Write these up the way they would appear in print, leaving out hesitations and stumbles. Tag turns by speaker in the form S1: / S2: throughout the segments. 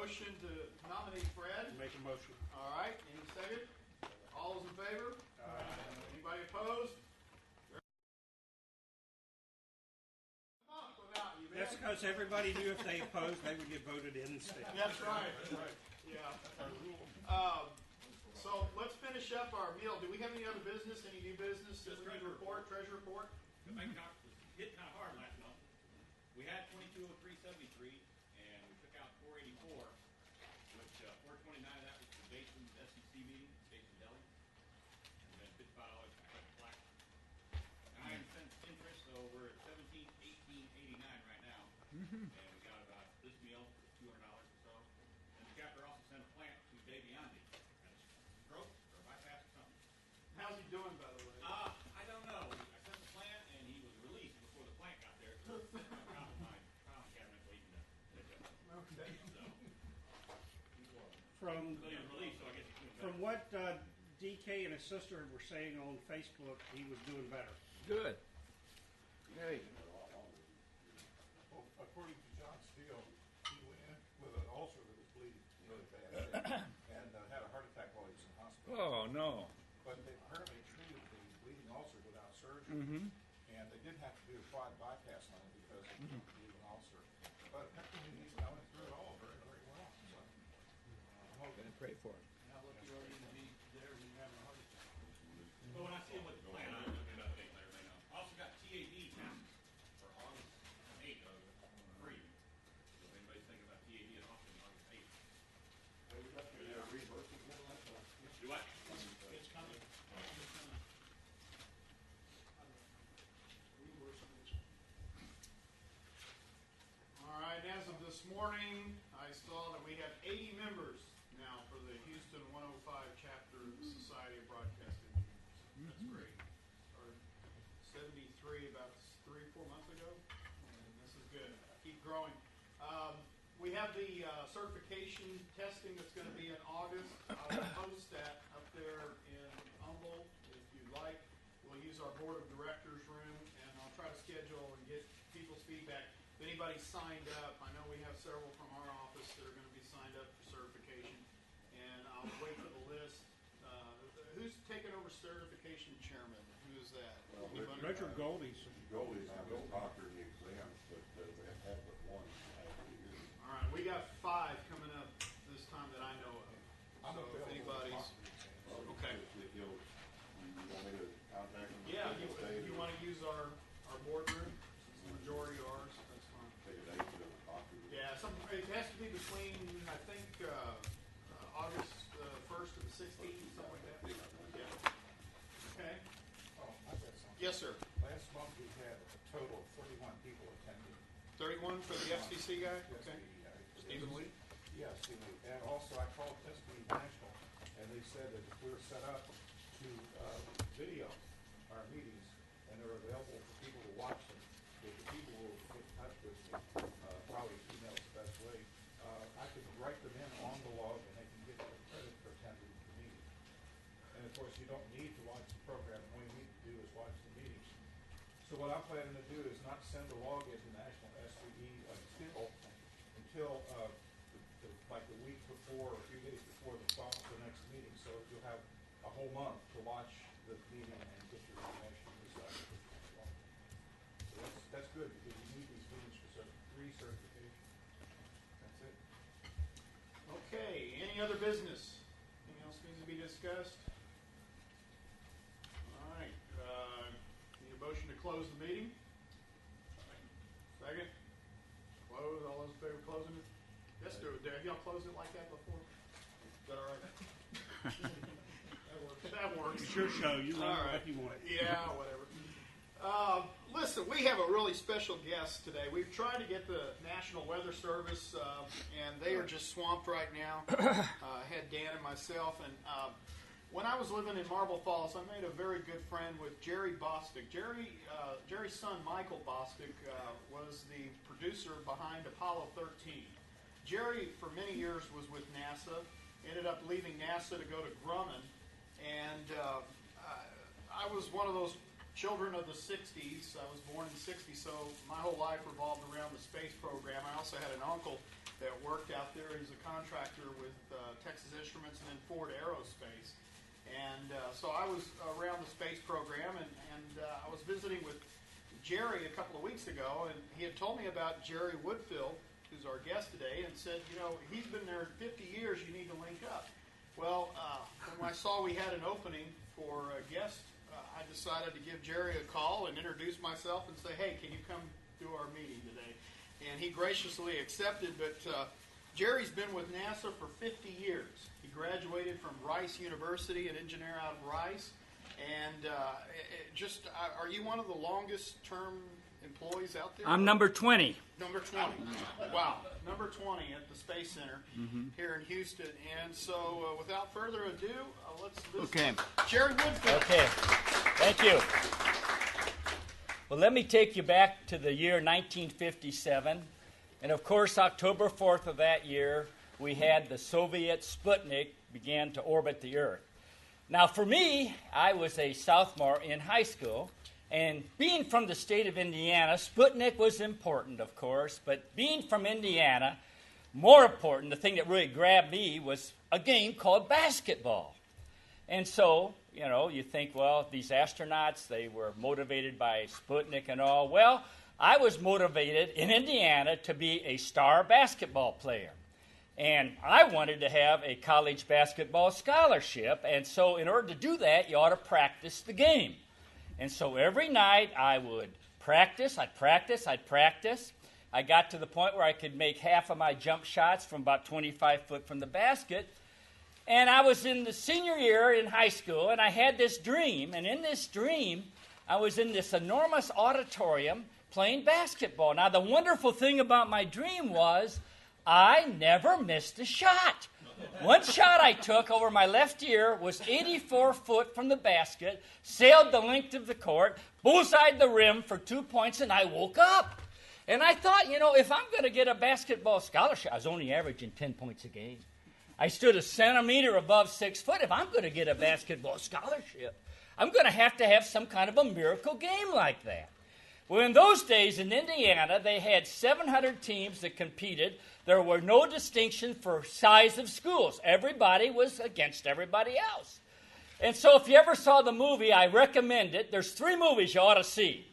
S1: motion to nominate Fred.
S2: Make a motion.
S1: All right. Any second? All those in favor? Anybody opposed?
S2: That's because everybody knew if they opposed, they would get voted in instead.
S1: That's right. That's right. Yeah. So let's finish up our meal. Do we have any other business? Any new business?
S3: Just
S1: treasurer report. Treasurer report.
S3: The bank was hit kind of hard last month. We had 2203.73, and we took out 484, which 429 of that was the Jason's SEC meeting, Jason Deli, and then $55 cut flat. 9 cents interest, so we're at 17.1889 right now, and we got about this meal for $200 or so. And the chapter also sent a plant to Dave Biondi. Stroke or bypass or something.
S1: How's he doing, by the way?
S3: I don't know. I sent the plant, and he was released before the plant got there. So my filing cabinet waiting to pick up.
S1: Okay.
S3: So,
S2: From
S3: so he was released, so I guess he's doing
S2: from
S3: better.
S2: what DK and his sister were saying on Facebook, he was doing better.
S4: Good. Hey.
S5: Well, according to John Steele, he went in with an ulcer that was bleeding really bad and had a heart attack while he was in hospital.
S4: Oh, no.
S5: But they apparently treated the bleeding ulcer without surgery, and they didn't have to do a quad bypass on it because of the bleeding ulcer. But apparently he's going through it all very, very well. So, I'm hoping.
S4: Gonna pray for him.
S1: Now look, you already be there and having a heart attack.
S3: But when I see him with the plant, I'm looking at update later right now. I also got TAD tests for August 8th, free. So if anybody's thinking about TAD in Austin, August 8th. Do what?
S1: It's coming. All right, as of this morning, I saw that we have 80 members now for the Houston 105 chapter of the Society of Broadcast Engineers. That's great. Started 73 about 3-4 months ago, and this is good. Keep growing. We have the certification testing that's going to be in August. I'll post that up there in Humboldt if you'd like. We'll use our board of directors room, and I'll try to schedule and get people's feedback. If anybody's signed up, I know we have several from our office that are going to be signed up for certification, and I'll wait for the list. Who's taking over certification chairman? Who is that?
S2: Richard Goldie's.
S6: Goldie's going to proctor the exams, but we have had but one after years.
S1: All right, we got 5 coming up this time that I know of.
S5: I'm
S1: So if
S5: available
S1: anybody's,
S5: to talk to you.
S1: okay.
S6: If you want me to contact them?
S1: Yeah, if you want to use our boardroom, it's the majority of ours, that's fine.
S6: Take a date to proctor.
S1: Yeah, it has to be between, I think, August 1st to the 16th, something like that. Yeah. Okay.
S5: Oh, I've got something.
S1: Yes, sir.
S5: Last month we had a total of 31 people attending.
S1: 31 for the FCC guy? Okay.
S5: SBE,
S1: Stephen Lee?
S5: Yes, Stephen Lee. And also I called SBE National, and they said that if we were set up to video our meetings, and they're available for people to watch them, if the people will get in touch with me, probably email is the best way, I could write them in on the log, and they can get their credit for attending the meeting. And of course, you don't need to watch the program. All you need to do is watch the meeting. So what I'm planning to do is not send the log into National SBE until like the week before or a few days before the next meeting. So you'll have a whole month to watch the meeting and get your information. So that's good because you need these meetings for recertification. That's it.
S1: Okay, any other business? Anything else needs to be discussed? All right, need a motion to close the meeting? Second? Close, all those in favor of closing it? Yes, do it. Have y'all closed it like that before? Is that all right? That works.
S2: It's your show. You run
S1: All
S2: it
S1: right.
S2: like you want.
S1: Yeah, whatever. Listen, we have a really special guest today. We've tried to get the National Weather Service, and they are just swamped right now. Had Dan and myself, and when I was living in Marble Falls, I made a very good friend with Jerry Bostic. Jerry's son, Michael Bostic, was the producer behind Apollo 13. Jerry, for many years, was with NASA, ended up leaving NASA to go to Grumman, and I was one of those children of the 60s. I was born in the 60s, so my whole life revolved around the space program. I also had an uncle that worked out there. He's a contractor with Texas Instruments and then Ford Aerospace. And so I was around the space program, and I was visiting with Jerry a couple of weeks ago, and he had told me about Jerry Woodfill, who's our guest today, and said, he's been there 50 years, you need to link up. Well, when I saw we had an opening for a guest, I decided to give Jerry a call and introduce myself and say, hey, can you come to our meeting today? And he graciously accepted, but Jerry's been with NASA for 50 years. He graduated from Rice University, an engineer out of Rice. And are you one of the longest term employees out there?
S7: I'm number 20.
S1: Number 20. Wow. Number 20 at the Space Center here in Houston. And so without further ado, let's listen to Jerry Woodfill.
S7: Okay. Thank you. Well, let me take you back to the year 1957. And of course, October 4th of that year, we had the Soviet Sputnik began to orbit the Earth. Now, for me, I was a sophomore in high school, and being from the state of Indiana, Sputnik was important, of course, but being from Indiana, more important, the thing that really grabbed me was a game called basketball. And so, you think, well, these astronauts, they were motivated by Sputnik and all. Well, I was motivated in Indiana to be a star basketball player. And I wanted to have a college basketball scholarship, and so in order to do that, you ought to practice the game. And so every night I would practice, I'd practice. I got to the point where I could make half of my jump shots from about 25 foot from the basket. And I was in the senior year in high school, and I had this dream. And in this dream, I was in this enormous auditorium playing basketball. Now, the wonderful thing about my dream was I never missed a shot. One shot I took over my left ear was 84 foot from the basket, sailed the length of the court, bullseyed the rim for 2 points, and I woke up. And I thought, if I'm going to get a basketball scholarship, I was only averaging 10 points a game. I stood a centimeter above 6 foot. If I'm going to get a basketball scholarship, I'm going to have some kind of a miracle game like that. Well, in those days in Indiana, they had 700 teams that competed. There were no distinction for size of schools. Everybody was against everybody else. And so if you ever saw the movie, I recommend it. There's 3 movies you ought to see.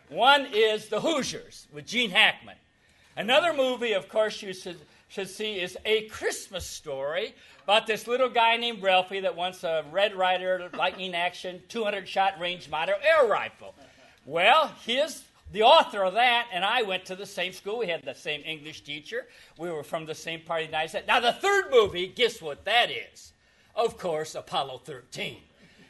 S7: One is The Hoosiers with Gene Hackman. Another movie, of course, you should see is A Christmas Story about this little guy named Ralphie that wants a Red Ryder lightning action 200-shot range motto air rifle. Well, the author of that and I went to the same school. We had the same English teacher. We were from the same part of the United States. Now, the third movie, guess what that is? Of course, Apollo 13.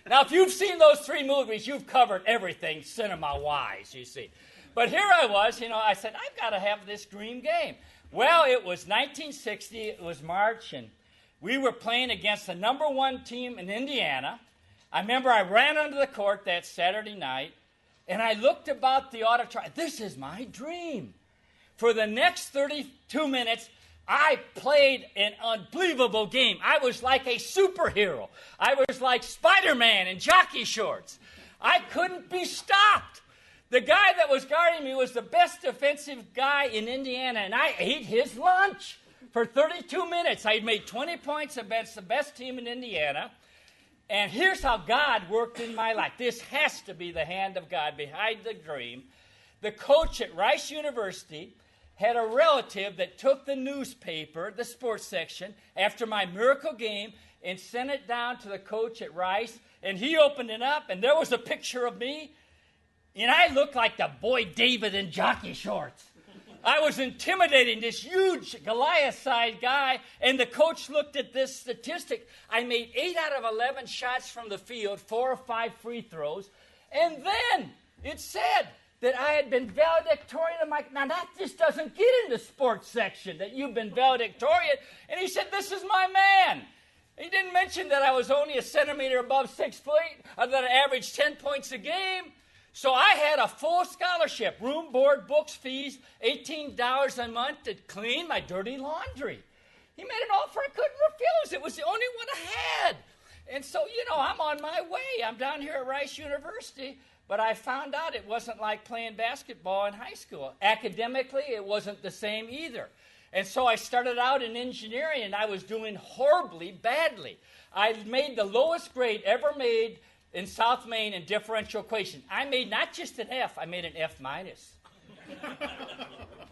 S7: Now, if you've seen those 3 movies, you've covered everything cinema-wise, you see. But here I was, I said, I've got to have this dream game. Well, it was 1960. It was March, and we were playing against the number 1 team in Indiana. I remember I ran onto the court that Saturday night, and I looked about the auditorium. This is my dream. For the next 32 minutes, I played an unbelievable game. I was like a superhero. I was like Spider-Man in jockey shorts. I couldn't be stopped. The guy that was guarding me was the best defensive guy in Indiana, and I ate his lunch for 32 minutes. I made 20 points against the best team in Indiana. And here's how God worked in my life. This has to be the hand of God behind the dream. The coach at Rice University had a relative that took the newspaper, the sports section, after my miracle game and sent it down to the coach at Rice. And he opened it up, and there was a picture of me. And I looked like the boy David in jockey shorts. I was intimidating this huge Goliath-sized guy, and the coach looked at this statistic. I made 8 out of 11 shots from the field, 4 or 5 free throws, and then it said that I had been valedictorian of my... Now, that just doesn't get in the sports section, that you've been valedictorian. And he said, this is my man. He didn't mention that I was only a centimeter above 6 feet, or that I averaged 10 points a game. So I had a full scholarship, room, board, books, fees, $18 a month to clean my dirty laundry. He made an offer I couldn't refuse. It was the only one I had. And so, I'm on my way. I'm down here at Rice University, but I found out it wasn't like playing basketball in high school. Academically, it wasn't the same either. And so I started out in engineering, and I was doing horribly badly. I made the lowest grade ever made in South Maine in differential equation. I made not just an F, I made an F minus.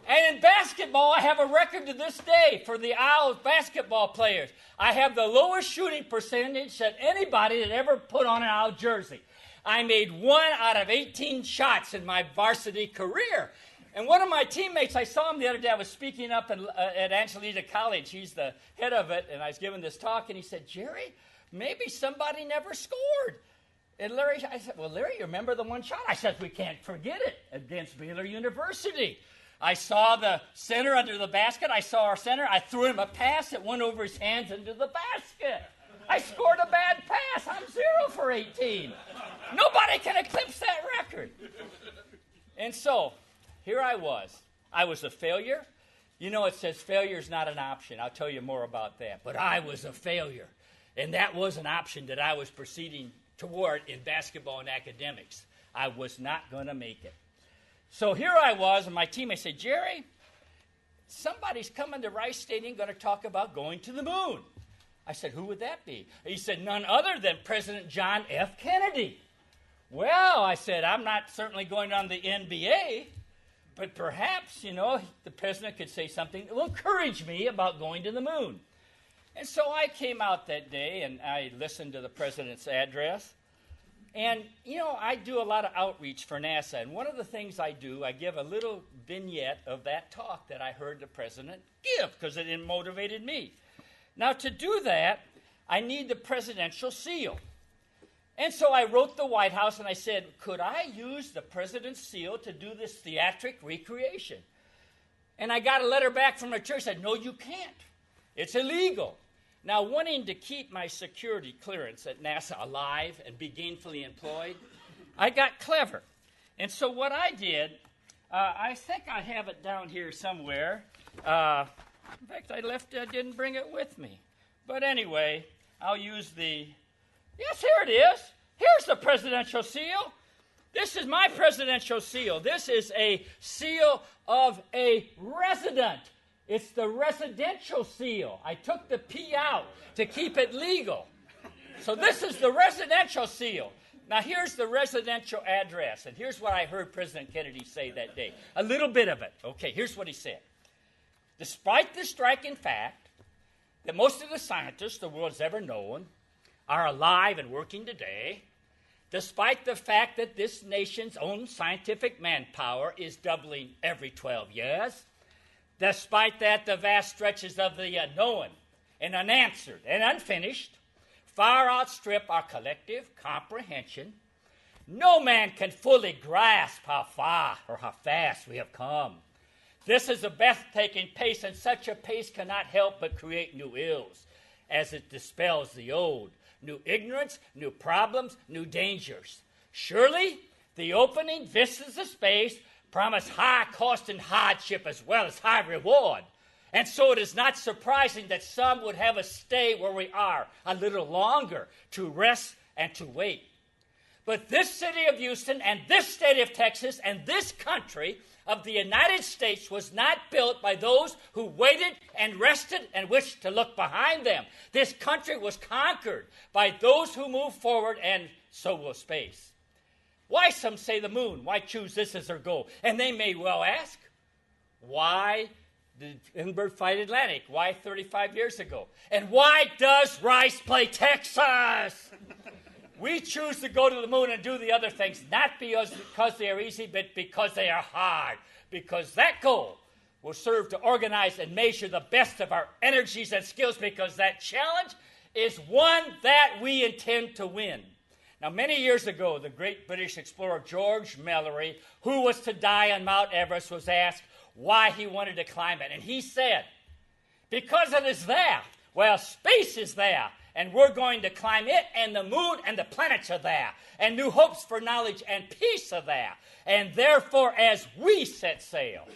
S7: And in basketball, I have a record to this day for the Owls basketball players. I have the lowest shooting percentage that anybody that ever put on an Owl jersey. I made 1 out of 18 shots in my varsity career. And one of my teammates, I saw him the other day, I was speaking up at Angelina College. He's the head of it, and I was giving this talk, and he said, Jerry, maybe somebody never scored. And Larry, I said, well, Larry, you remember the one shot? I said, we can't forget it, against Baylor University. I saw the center under the basket. I saw our center. I threw him a pass. It went over his hands into the basket. I scored a bad pass. I'm 0 for 18. Nobody can eclipse that record. And so, here I was. I was a failure. You know, it says failure is not an option. I'll tell you more about that. But I was a failure. And that was an option that I was proceeding toward in basketball and academics. I was not going to make it. So here I was, and my teammate said, Jerry, somebody's coming to Rice Stadium going to talk about going to the moon. I said, who would that be? He said, none other than President John F. Kennedy. Well, I said, I'm not certainly going on the NBA, but perhaps, you know, the president could say something that will encourage me about going to the moon. And so I came out that day, and I listened to the president's address. And, you know, I do a lot of outreach for NASA. And one of the things I do, I give a little vignette of that talk that I heard the president give, because it motivated me. Now, to do that, I need the presidential seal. And so I wrote the White House, and I said, could I use the president's seal to do this theatric recreation? And I got a letter back from the church that said, no, you can't. It's illegal. Now, wanting to keep my security clearance at NASA alive and be gainfully employed, I got clever. And so what I did, I think I have it down here somewhere. In fact, I didn't bring it with me. But anyway, I'll use yes, here it is. Here's the presidential seal. This is my presidential seal. This is a seal of a resident. It's the residential seal. I took the P out to keep it legal. So this is the residential seal. Now here's the residential address, and here's what I heard President Kennedy say that day. A little bit of it. Okay, here's what he said. Despite the striking fact that most of the scientists the world has ever known are alive and working today, despite the fact that this nation's own scientific manpower is doubling every 12 years, despite that, the vast stretches of the unknown and unanswered and unfinished far outstrip our collective comprehension. No man can fully grasp how far or how fast we have come. This is a breathtaking pace, and such a pace cannot help but create new ills as it dispels the old. New ignorance, new problems, new dangers. Surely, the opening vistas of space promise high cost and hardship as well as high reward. And so it is not surprising that some would have us stay where we are a little longer to rest and to wait. But this city of Houston and this state of Texas and this country of the United States was not built by those who waited and rested and wished to look behind them. This country was conquered by those who move forward, and so will space. Why, some say, the moon? Why choose this as their goal? And they may well ask, why did Hindenburg fight Atlantic? Why 35 years ago? And why does Rice play Texas? We choose to go to the moon and do the other things, not because they are easy, but because they are hard. Because that goal will serve to organize and measure the best of our energies and skills, because that challenge is one that we intend to win. Now, many years ago, the great British explorer George Mallory, who was to die on Mount Everest, was asked why he wanted to climb it. And he said, because it is there. Well, space is there. And we're going to climb it, and the moon and the planets are there. And new hopes for knowledge and peace are there. And therefore, as we set sail,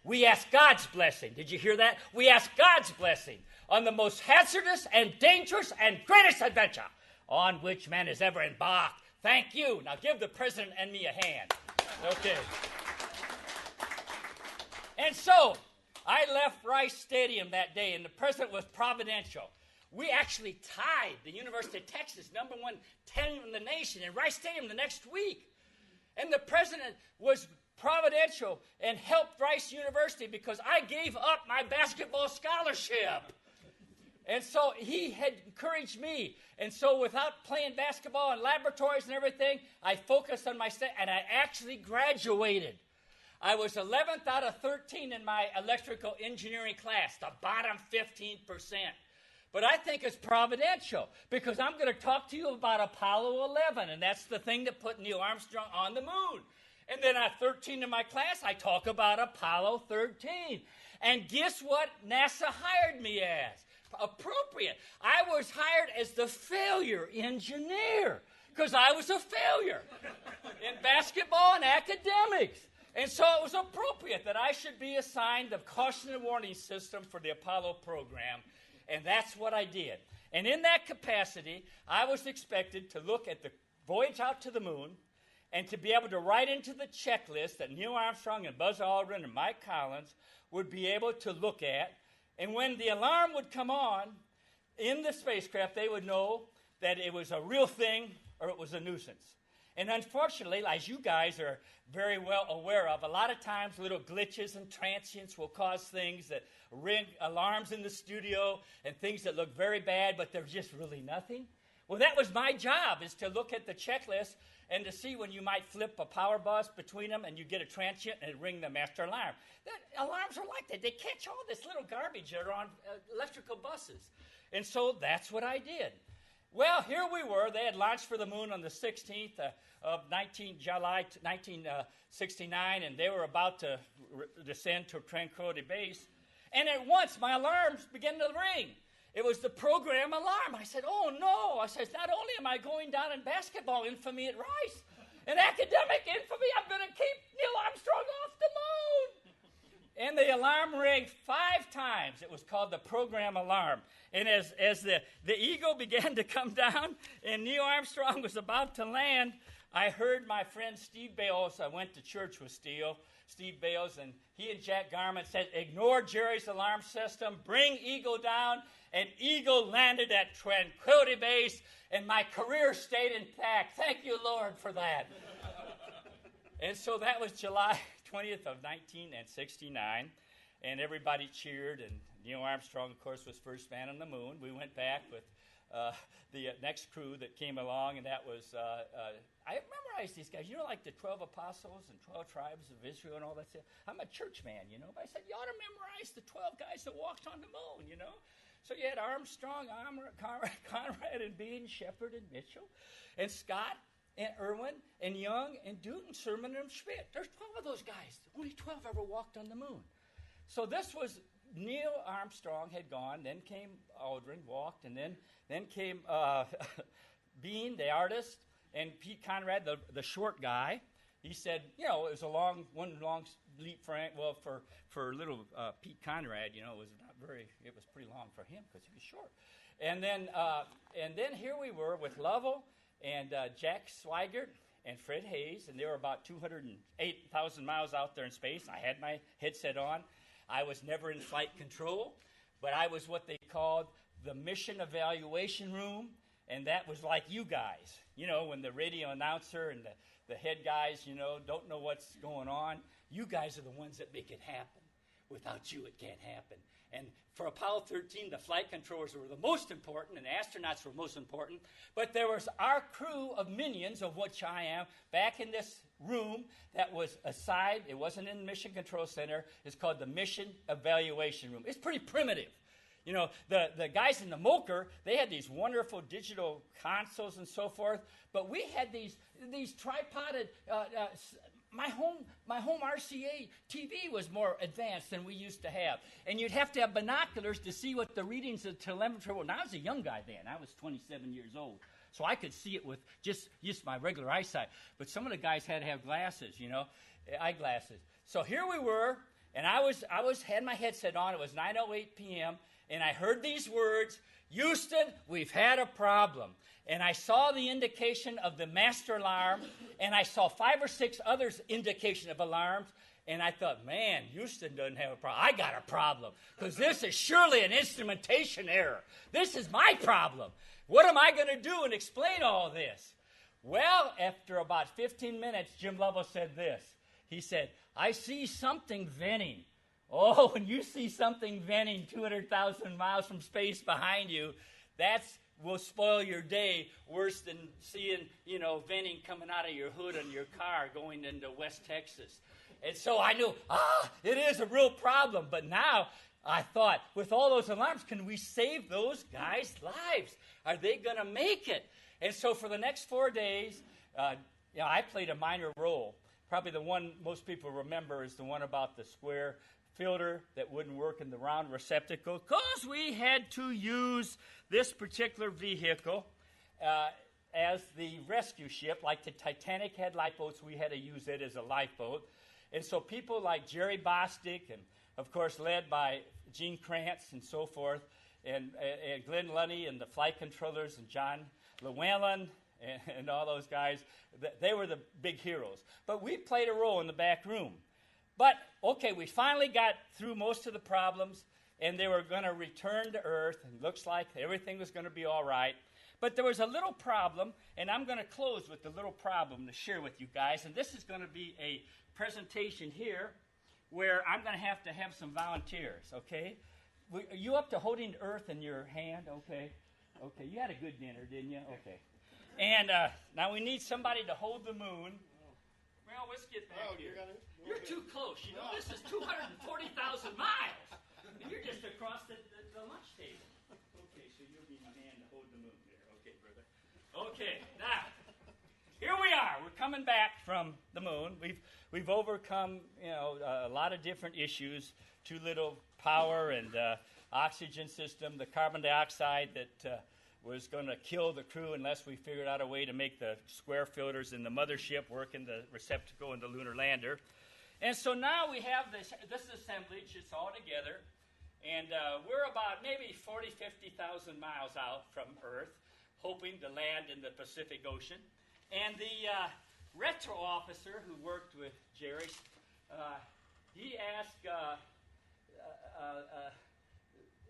S7: we ask God's blessing. Did you hear that? We ask God's blessing on the most hazardous and dangerous and greatest adventure on which man has ever embarked. Thank you. Now give the president and me a hand. Okay. And so, I left Rice Stadium that day, and the president was providential. We actually tied the University of Texas, number 1 team in the nation, in Rice Stadium the next week. And the president was providential and helped Rice University because I gave up my basketball scholarship. And so he had encouraged me. And so without playing basketball in laboratories and everything, I focused on my study, and I actually graduated. I was 11th out of 13 in my electrical engineering class, the bottom 15%. But I think it's providential because I'm going to talk to you about Apollo 11, and that's the thing that put Neil Armstrong on the moon. And then at 13 in my class, I talk about Apollo 13. And guess what NASA hired me as? Appropriate. I was hired as the failure engineer because I was a failure in basketball and academics. And so it was appropriate that I should be assigned the caution and warning system for the Apollo program. And that's what I did. And in that capacity, I was expected to look at the voyage out to the moon and to be able to write into the checklist that Neil Armstrong and Buzz Aldrin and Mike Collins would be able to look at. And when the alarm would come on in the spacecraft, they would know that it was a real thing or it was a nuisance. And unfortunately, as you guys are very well aware of, a lot of times little glitches and transients will cause things that ring alarms in the studio and things that look very bad, but there's just really nothing. Well, that was my job, is to look at the checklist and to see when you might flip a power bus between them and you get a transient and ring the master alarm. Alarms are like that. They catch all this little garbage that are on electrical buses. And so that's what I did. Well, here we were. They had launched for the moon on the 16th of July 1969, and they were about to descend to Tranquility Base. And at once, my alarms began to ring. It was the program alarm. I said, oh, no. I said, not only am I going down in basketball infamy at Rice, in academic infamy, I'm going to keep Neil Armstrong off the moon. And the alarm rang 5 times. It was called the program alarm. And as the eagle began to come down and Neil Armstrong was about to land, I heard my friend Steve Bales. I went to church with Steve Bales, and he and Jack Garman said, ignore Jerry's alarm system, bring Eagle down, and Eagle landed at Tranquility Base, and my career stayed intact. Thank you, Lord, for that. And so that was July 20th of 1969, and everybody cheered, and Neil Armstrong, of course, was first man on the moon. We went back with the next crew that came along, and that was, I memorized these guys, like the 12 apostles and 12 tribes of Israel and all that stuff. I'm a church man, but I said, you ought to memorize the 12 guys that walked on the moon, So you had Armstrong, Conrad, and Bean, Shepard, and Mitchell, and Scott, and Irwin, and Young, and Dutton, Sermon, and Schmidt. There's 12 of those guys. Only 12 ever walked on the moon. So this was, Neil Armstrong had gone, then came Aldrin, walked, and then came Bean, the artist, and Pete Conrad, the short guy. He said, it was one long leap for little Pete Conrad, it was pretty long for him because he was short. And then here we were with Lovell and Jack Swigert and Fred Haise, and they were about 208,000 miles out there in space. I had my headset on. I was never in flight control, but I was what they called the mission evaluation room, and that was like you guys. When the radio announcer and the head guys, don't know what's going on, you guys are the ones that make it happen. Without you, it can't happen. And for Apollo 13, the flight controllers were the most important, and the astronauts were most important. But there was our crew of minions, of which I am, back in this room that was aside. It wasn't in the Mission Control Center. It's called the Mission Evaluation Room. It's pretty primitive. The guys in the Moker, they had these wonderful digital consoles and so forth, but we had these tripoded. My home RCA TV was more advanced than we used to have, and you'd have to have binoculars to see what the readings of telemetry were. Now, I was a young guy then. I was 27 years old, so I could see it with just my regular eyesight. But some of the guys had to have glasses, eyeglasses. So here we were, and I had my headset on. It was 9:08 p.m. And I heard these words, Houston, we've had a problem. And I saw the indication of the master alarm, and I saw 5 or 6 others indication of alarms, And I thought, man, Houston doesn't have a problem. I got a problem, because this is surely an instrumentation error. This is my problem. What am I going to do and explain all this? Well, after about 15 minutes, Jim Lovell said this. He said, I see something venting. Oh, when you see something venting 200,000 miles from space behind you, that will spoil your day worse than seeing, venting coming out of your hood on your car going into West Texas. And so I knew, it is a real problem. But now I thought, with all those alarms, can we save those guys' lives? Are they going to make it? And so for the next 4 days, I played a minor role. Probably the one most people remember is the one about the square filter that wouldn't work in the round receptacle, because we had to use this particular vehicle as the rescue ship. Like the Titanic had lifeboats, we had to use it as a lifeboat. And so people like Jerry Bostic, and of course led by Gene Krantz and so forth, and Glenn Lunny and the flight controllers and John Llewellyn and all those guys, they were the big heroes. But we played a role in the back room. But, okay, we finally got through most of the problems, and they were going to return to Earth, and looks like everything was going to be all right. But there was a little problem, and I'm going to close with the little problem to share with you guys. And this is going to be a presentation here where I'm going to have some volunteers, okay? Are you up to holding Earth in your hand? Okay. Okay, you had a good dinner, didn't you? Okay. And now we need somebody to hold the moon. Well, let's get back here. You're too close. This is 240,000 miles. And you're just across the lunch table. Okay, so you'll be my man to hold the moon there. Okay, brother. Okay, now, here we are. We're coming back from the moon. We've overcome, a lot of different issues. Too little power and oxygen system, the carbon dioxide that was going to kill the crew unless we figured out a way to make the square filters in the mothership work in the receptacle in the lunar lander. And so now we have this assemblage. It's all together. And we're about maybe 40,000, 50,000 miles out from Earth, hoping to land in the Pacific Ocean. And the retro officer who worked with Jerry, he asked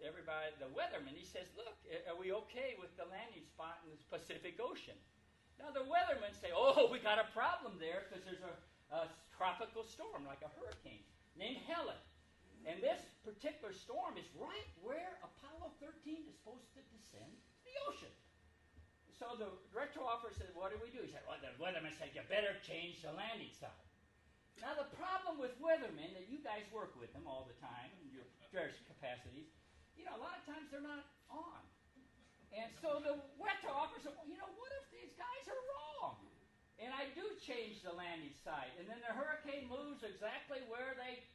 S7: everybody, the weatherman, he says, look, are we okay with the landing spot in the Pacific Ocean? Now the weathermen say, we got a problem there because there's a tropical storm, like a hurricane, named Helen. And this particular storm is right where Apollo 13 is supposed to descend to the ocean. So the retro officer said, what do we do? He said, well, the weatherman said, you better change the landing site. Now the problem with weathermen, that you guys work with them all the time in your various capacities, a lot of times they're not on. And so the retro officer said, what if these guys are wrong? And I do change the landing site. And then the hurricane moves exactly where they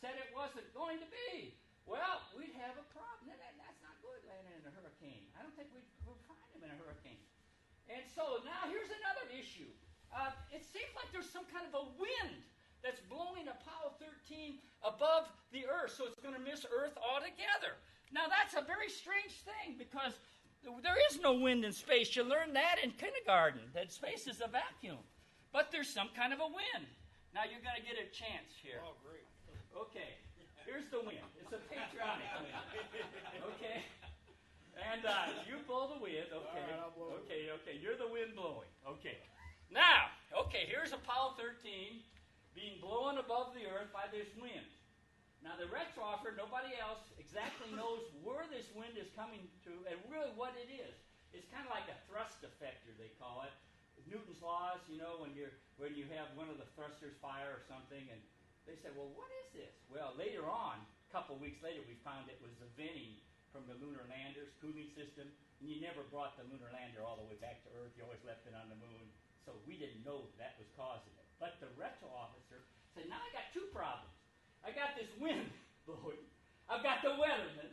S7: said it wasn't going to be. Well, we'd have a problem. That's not good, landing in a hurricane. I don't think we'll find him in a hurricane. And so now here's another issue. It seems like there's some kind of a wind that's blowing Apollo 13 above the Earth, so it's going to miss Earth altogether. Now, that's a very strange thing, because there is no wind in space. You learned that in kindergarten, that space is a vacuum. But there's some kind of a wind. Now, you're going to get a chance here. Oh, great. Okay, here's the wind. It's a patriotic wind. Okay? And you blow the wind. Okay. Okay. You're the wind blowing. Okay. Now, here's Apollo 13 being blown above the Earth by this wind. Now, the retro officer, nobody else exactly knows where this wind is coming to and really what it is. It's kind of like a thrust effector, they call it. Newton's laws, when you have one of the thrusters fire or something, and they say, well, what is this? Well, later on, a couple weeks later, we found it was the venting from the lunar lander's cooling system, and you never brought the lunar lander all the way back to Earth. You always left it on the moon, so we didn't know that was causing it. But the retro officer said, now I got two problems. I got this wind blowing. I've got the weatherman.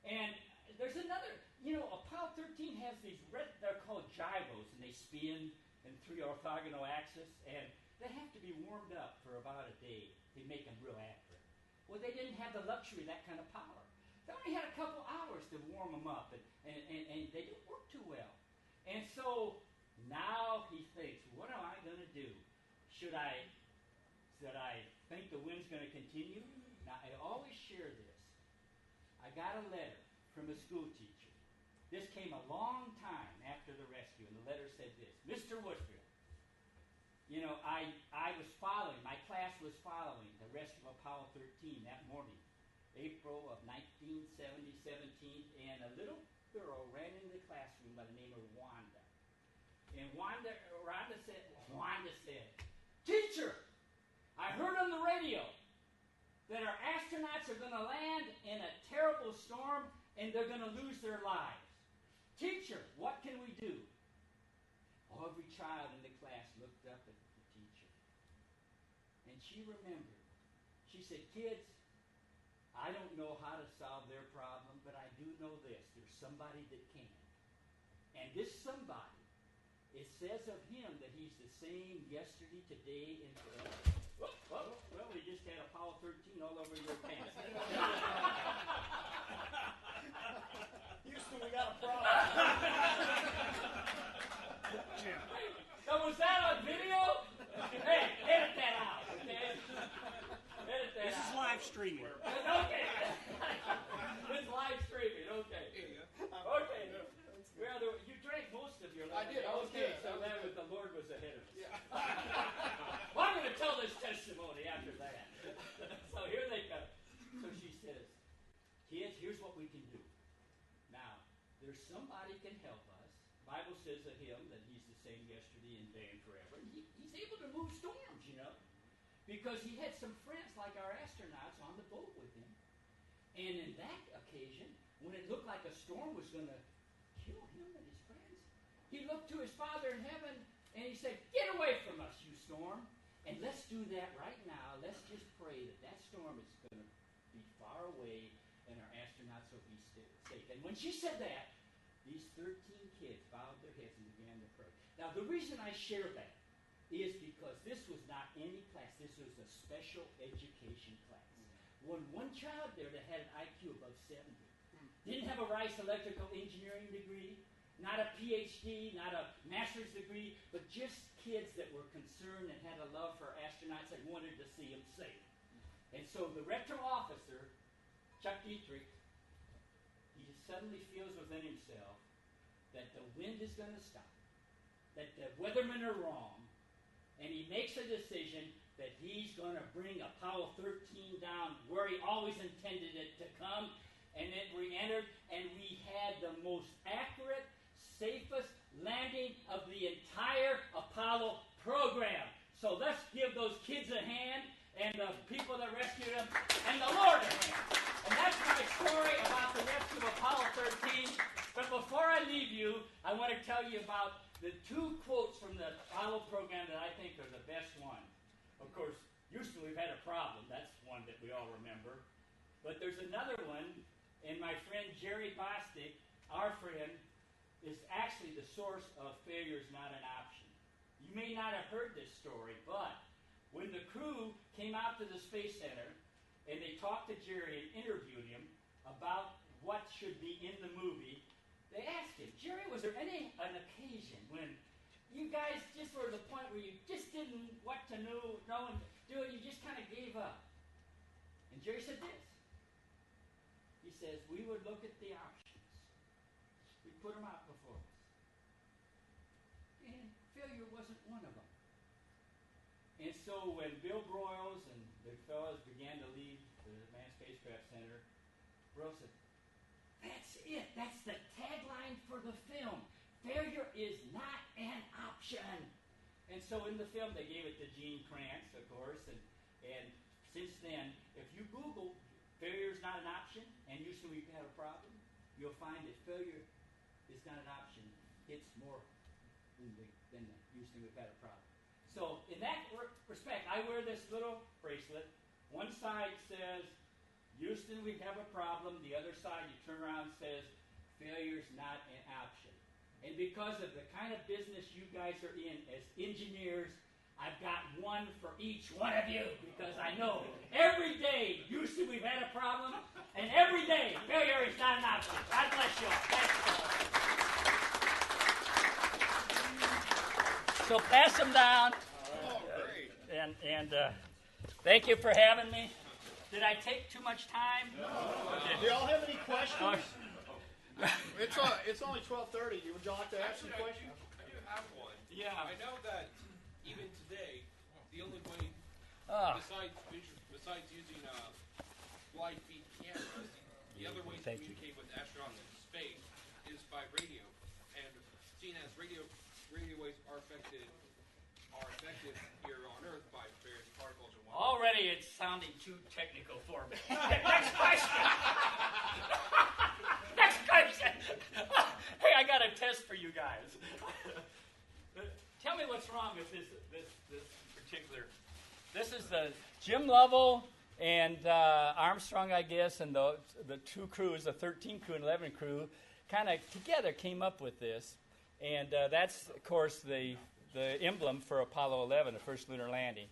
S7: And there's another, Apollo 13 has these they're called gyros, and they spin in three orthogonal axes, and they have to be warmed up for about a day to make them real accurate. Well, they didn't have the luxury of that kind of power. They only had a couple hours to warm them up, and they didn't work too well. And so now he thinks, what am I going to do? Should I think the wind's going to continue? Now, I always share this. I got a letter from a school teacher. This came a long time after the rescue, and the letter said this: Mr. Woodfill, you know, I was following, my class was following the rescue of Apollo 13 that morning, April of 1970, 17, and a little girl ran into the classroom by the name of Wanda. And Wanda said, "Teacher, I heard on the radio that our astronauts are going to land in a terrible storm and they're going to lose their lives. Teacher, what can we do?" Every child in the class looked up at the teacher. And she remembered. She said, "Kids, I don't know how to solve their problem, but I do know this. There's somebody that can. And this somebody, it says of him that he's the same yesterday, today, and forever." Well, we just had Apollo 13 all over your pants.
S5: Houston, we got a problem.
S2: Jim.
S7: So was that on video? Hey, edit that out, okay? Edit that
S2: This is
S7: out.
S2: live streaming.
S7: Okay. It's live streaming, okay. Okay. Well, you drank most of your life.
S4: I did. I was
S7: okay,
S4: good.
S7: so that was the Lord was ahead of us. Yeah. Well, I'm going to tell this testimony after that. So here they go. So she says, "Kids, here's what we can do. Now, there's somebody can help us. The Bible says of him that he's the same yesterday and today and forever. And he's able to move storms, you know, because he had some friends like our astronauts on the boat with him. And in that occasion, when it looked like a storm was going to kill him and his friends, he looked to his Father in heaven and he said, 'Get away from us, you storm. And let's do that right now. Let's just pray that that storm is going to be far away and our astronauts will be safe.' And when she said that, these 13 kids bowed their heads and began to pray. Now, the reason I share that is because this was not any class. This was a special education class. One child there that had an IQ above 70. Didn't have a Rice electrical engineering degree, not a PhD, not a master's degree, but just kids that were concerned and had a love for astronauts and wanted to see them safe. And so the retro officer, Chuck Dietrich, he just suddenly feels within himself that the wind is going to stop, that the weathermen are wrong, and he makes a decision that he's going to bring Apollo 13 down where he always intended it to come. And it re-entered, and we had the most accurate, safest landing of the entire Apollo program. So let's give those kids a hand, and the people that rescued them, and the Lord a hand. And that's my story about the rescue of Apollo 13. But before I leave you, I want to tell you about the two quotes from the Apollo program that I think are the best one. Of course, Houston, we've had a problem. That's one that we all remember. But there's another one. And my friend Jerry Woodfill, our friend, is actually the source of failure is not an option. You may not have heard this story, but when the crew came out to the Space Center and they talked to Jerry and interviewed him about what should be in the movie, they asked him, "Jerry, was there an occasion when you guys just were at the point where you just didn't what to know and do it, you just kind of gave up?" And Jerry said this. He says, "We would look at the options. We put them out before us. And failure wasn't one of them." And so when Bill Broyles and the fellows began to leave the Manned Spacecraft Center, Broyles said, "That's it. That's the tagline for the film. Failure is not an option." And so in the film, they gave it to Gene Kranz, of course. And since then, if you Google failure is not an option, and Houston, we've had a problem, you'll find that failure is not an option. It's more than Houston, we've had a problem. So in that respect, I wear this little bracelet. One side says, "Houston, we have a problem." The other side, you turn around and says, "Failure is not an option." And because of the kind of business you guys are in as engineers, I've got one for each one of you, because I know every day, Houston, we've had a problem, and every day, failure is not an option. God bless you all. Thanks. So pass them down.
S4: Oh, great.
S7: And Thank you for having me. Did I take too much time?
S1: Do y'all have any questions? It's only 12:30. Would y'all like to ask some questions?
S8: I do have one.
S7: Yeah.
S8: I know that even today, the only way, besides using wide feed cameras, the other way to communicate with astronauts in space is by radio. And seeing as radio waves are effective here on Earth by various particles and whatnot.
S7: Already it's sounding too technical for me. Next question. Next question. Hey, I got a test for you guys. Tell me what's wrong with this particular. This is the Jim Lovell and Armstrong, I guess, and the two crews, the 13 crew and 11 crew, kind of together came up with this. And that's, of course, the emblem for Apollo 11, the first lunar landing.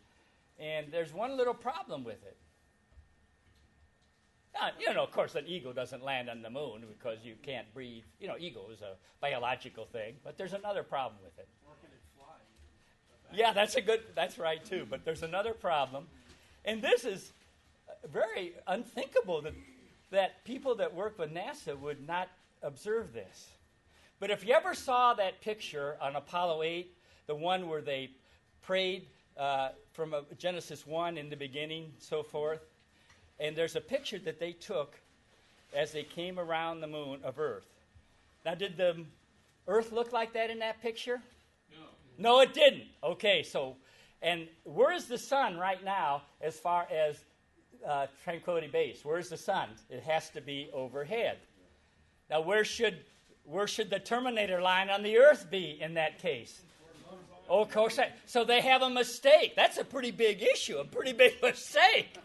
S7: And there's one little problem with it. Of course, an eagle doesn't land on the moon because you can't breathe. Eagle is a biological thing, but there's another problem with it.
S2: Or can it fly?
S7: Yeah, that's right, too. But there's another problem. And this is very unthinkable that people that work with NASA would not observe this. But if you ever saw that picture on Apollo 8, the one where they prayed from Genesis 1 in the beginning, so forth, and there's a picture that they took as they came around the moon of Earth. Now, did the Earth look like that in that picture? No. No, it didn't. Okay, and where's the sun right now as far as Tranquility Base? Where's the sun? It has to be overhead. Now, where should the terminator line on the Earth be in that case? Oh, of course. So they have a mistake. That's a pretty big issue, a pretty big mistake.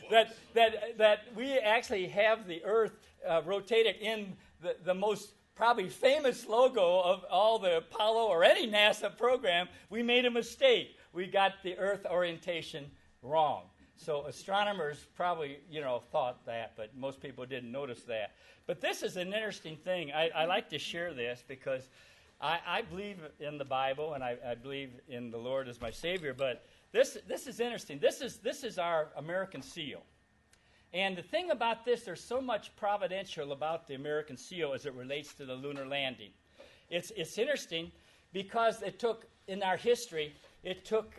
S7: That we actually have the Earth rotated in the most probably famous logo of all the Apollo or any NASA program. We made a mistake. We got the Earth orientation wrong. So astronomers probably, thought that, but most people didn't notice that. But this is an interesting thing. I like to share this because I believe in the Bible and I believe in the Lord as my Savior. But this is interesting. This is our American seal. And the thing about this, there's so much providential about the American seal as it relates to the lunar landing. It's interesting because in our history, it took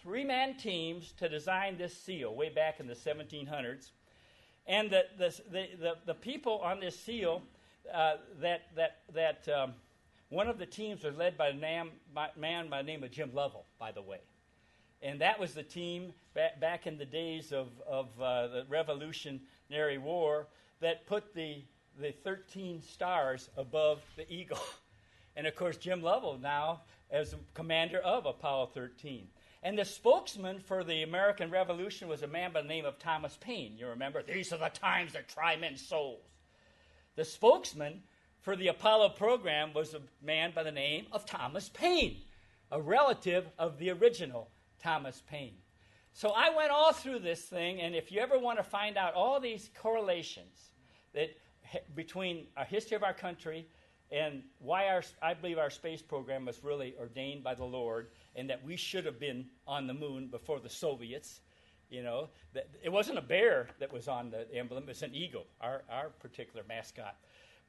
S7: 3-man teams to design this seal way back in the 1700s. And the people on this seal, one of the teams was led by a man by the name of Jim Lovell, by the way. And that was the team back in the days of the Revolutionary War that put the 13 stars above the eagle. And, of course, Jim Lovell now as commander of Apollo 13. And the spokesman for the American Revolution was a man by the name of Thomas Paine. You remember, these are the times that try men's souls. The spokesman for the Apollo program was a man by the name of Thomas Paine, a relative of the original Thomas Paine. So I went all through this thing, and if you ever want to find out all these correlations between our history of our country and why I believe our space program was really ordained by the Lord, and that we should have been on the moon before the Soviets. That it wasn't a bear that was on the emblem; it's an eagle, our particular mascot.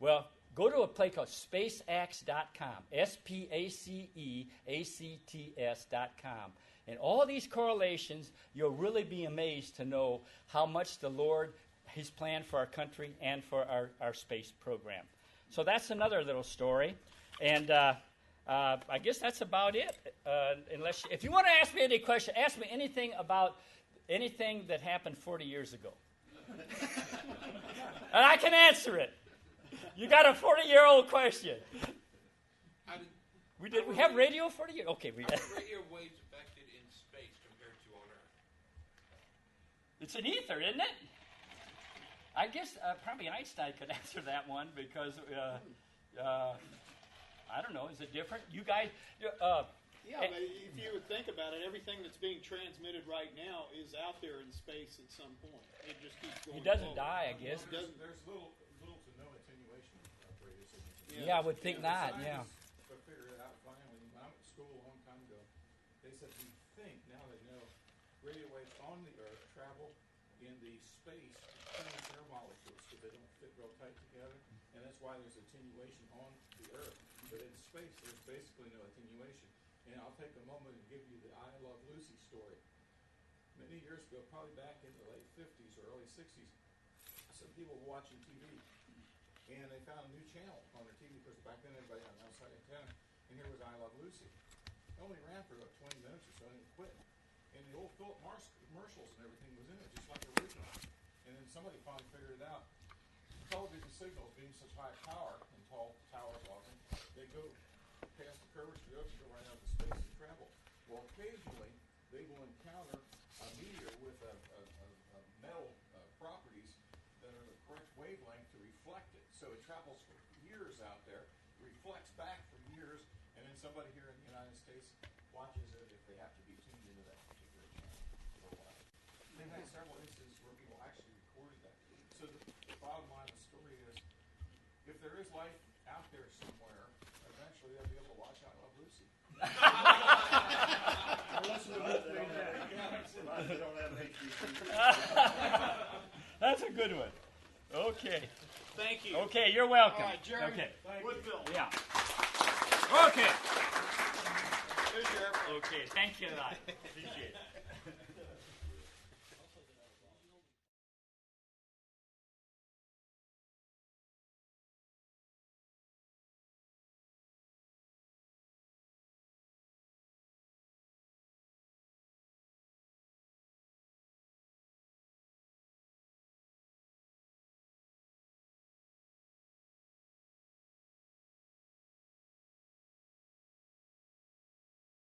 S7: Well, go to a place called spaceax.com, SPACEACTS.com. And all these correlations, you'll really be amazed to know how much the Lord, His plan for our country and for our space program. So that's another little story. And I guess that's about it. If you want to ask me any question, ask me anything about anything that happened 40 years ago. And I can answer it. You got a 40-year-old question. We have radio 40 years? Okay.
S8: How are radio waves affected in space compared to on Earth?
S7: It's an ether, isn't it? I guess probably Einstein could answer that one because, I don't know, is it different? You guys...
S1: Yeah, but if you would think about it, everything that's being transmitted right now is out there in space at some point. It just keeps going.
S7: It doesn't
S1: forward.
S7: die, I guess.
S5: There's little to no attenuation of radio signals.
S7: Yeah, I would think not, yeah.
S5: But figured it out finally. When I went to school a long time ago, they said we think, now they know, radio waves on the Earth travel in the space between air molecules because they don't fit real tight together, and that's why there's attenuation on the Earth. But in space, there's basically no attenuation. And I'll take a moment and give you the I Love Lucy story. Many years ago, probably back in the late 50s or early 60s, some people were watching TV, and they found a new channel on their TV, because back then everybody had an outside antenna, and here was I Love Lucy. It only ran for about 20 minutes or so, and it quit. And the old Philip Morris commercials and everything was in it, just like original. And then somebody finally figured it out. Television signals being such high power, and tall towers often, they go past the curvature of the ocean, go right out into space and travel. Well, occasionally, they will encounter a meteor with a metal properties that are the correct wavelength to reflect it. So it travels for years out there, reflects back for years, and then somebody here in the United States watches it if they have to be tuned into that particular channel for a while. They've had several instances where people actually recorded that. So the bottom line of the story is, if there is life out there somewhere, eventually they'll be able to watch I Love Lucy.
S7: That's a good one. Okay.
S1: Thank you.
S7: Okay, you're welcome.
S1: All right, Jerry
S7: Okay.
S1: Woodfill.
S7: Yeah. Okay.
S1: Here's your airplane.
S7: Okay, thank you a lot. Appreciate it.